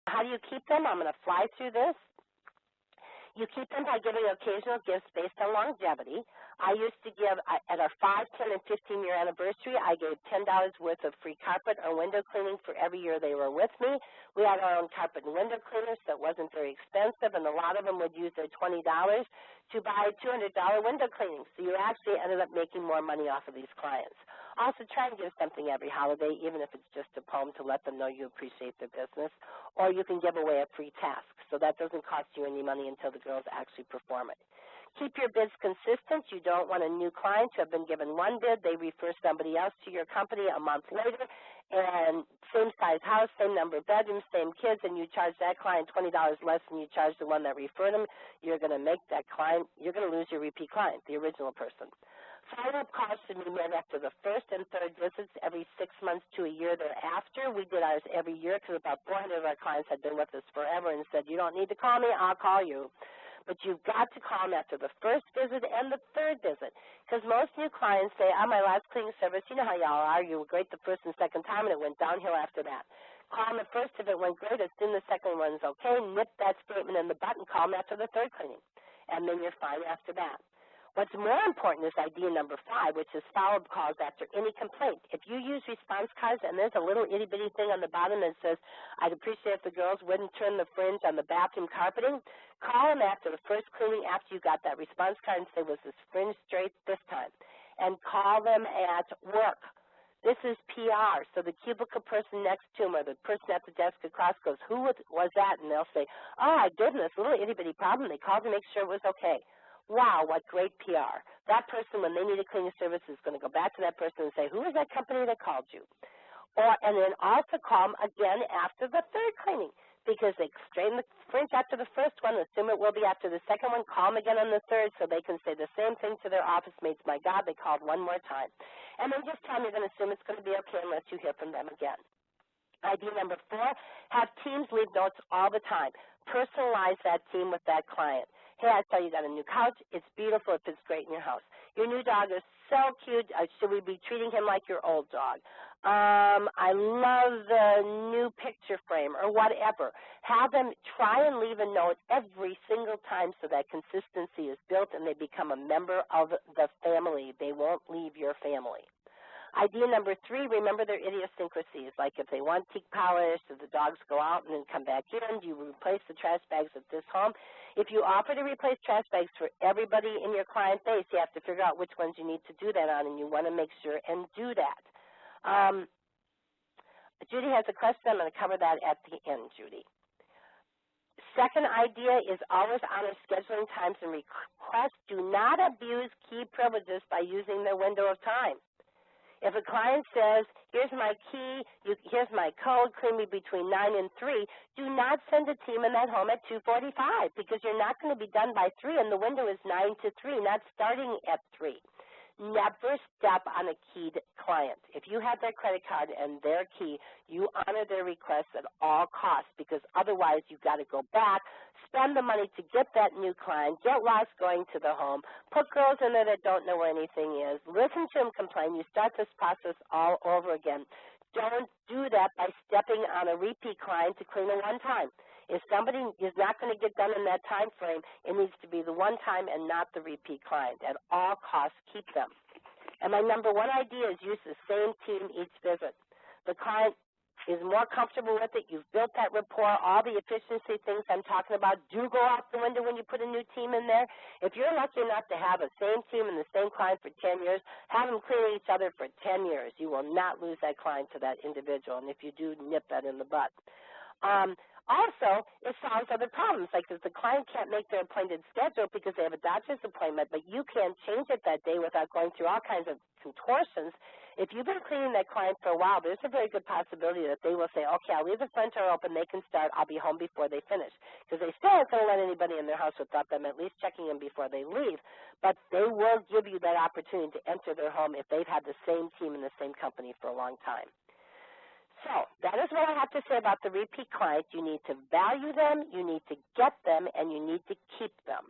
How do you keep them? I'm going to fly through this. You keep them by giving occasional gifts based on longevity. I used to give, at our 5, 10, and 15-year anniversary, I gave $10 worth of free carpet or window cleaning for every year they were with me. We had our own carpet and window cleaners, so it wasn't very expensive, and a lot of them would use their $20 to buy $200 window cleaning. So you actually ended up making more money off of these clients. Also, try and give something every holiday, even if it's just a poem to let them know you appreciate their business, or you can give away a free task. So that doesn't cost you any money until the girls actually perform it. Keep your bids consistent. You don't want a new client to have been given one bid, they refer somebody else to your company a month later, and same size house, same number of bedrooms, same kids, and you charge that client $20 less than you charge the one that referred them. You're going to make that client, you're going to lose your repeat client, the original person. Follow-up calls should be made after the first and third visits every 6 months to a year thereafter. We did ours every year because about 400 of our clients had been with us forever and said, you don't need to call me, I'll call you. But you've got to call them after the first visit and the third visit, because most new clients say, my last cleaning service, you know how y'all are, you were great the first and second time, and it went downhill after that. Call them the first if it went great, assume the second one's okay, nip that statement in the butt and call them after the third cleaning, and then you're fine after that. What's more important is idea number 5, which is follow-up calls after any complaint. If you use response cards and there's a little itty-bitty thing on the bottom that says, I'd appreciate if the girls wouldn't turn the fringe on the bathroom carpeting, call them after the first cleaning after you got that response card and say, was this fringe straight this time? And call them at work. This is PR, so the cubicle person next to them or the person at the desk across goes, who was that? And they'll say, oh, my goodness, a little itty-bitty problem. They called to make sure it was okay. Wow, what great PR. That person, when they need a cleaning service, is going to go back to that person and say, who is that company that called you? And then also call them again after the third cleaning, because they straighten the fringe after the first one, assume it will be after the second one, call them again on the third so they can say the same thing to their office mates, my God, they called one more time. And then just tell them you're going to assume it's going to be okay unless you hear from them again. Idea number 4, have teams leave notes all the time. Personalize that team with that client. Hey, I saw you got a new couch. It's beautiful. It fits great in your house. Your new dog is so cute. Should we be treating him like your old dog? I love the new picture frame or whatever. Have them try and leave a note every single time so that consistency is built and they become a member of the family. They won't leave your family. Idea number 3, remember their idiosyncrasies, like if they want teak polish, if the dogs go out and then come back in, do you replace the trash bags at this home? If you offer to replace trash bags for everybody in your client base, you have to figure out which ones you need to do that on, and you want to make sure and do that. Judy has a question. I'm going to cover that at the end, Judy. Second idea is always honor scheduling times and requests. Do not abuse key privileges by using their window of time. If a client says, here's my key, here's my code, clean me between 9 and 3, do not send a team in that home at 2:45 because you're not going to be done by 3 and the window is 9 to 3, not starting at 3. Never step on a keyed client. If you have their credit card and their key, you honor their requests at all costs because otherwise you've got to go back, spend the money to get that new client, get lost going to the home, put girls in there that don't know where anything is, listen to them complain. You start this process all over again. Don't do that by stepping on a repeat client to clean it one time. If somebody is not going to get done in that time frame, it needs to be the one time and not the repeat client. At all costs, keep them. And my number 1 idea is use the same team each visit. The client is more comfortable with it. You've built that rapport. All the efficiency things I'm talking about do go out the window when you put a new team in there. If you're lucky enough to have the same team and the same client for 10 years, have them cleaning each other for 10 years. You will not lose that client to that individual. And if you do, nip that in the butt. Also, it solves other problems, like if the client can't make their appointed schedule because they have a doctor's appointment, but you can't change it that day without going through all kinds of contortions. If you've been cleaning that client for a while, there's a very good possibility that they will say, okay, I'll leave the front door open, they can start, I'll be home before they finish. Because they still aren't going to let anybody in their house without them at least checking in before they leave, but they will give you that opportunity to enter their home if they've had the same team in the same company for a long time. So that is what I have to say about the repeat client. You need to value them, you need to get them, and you need to keep them.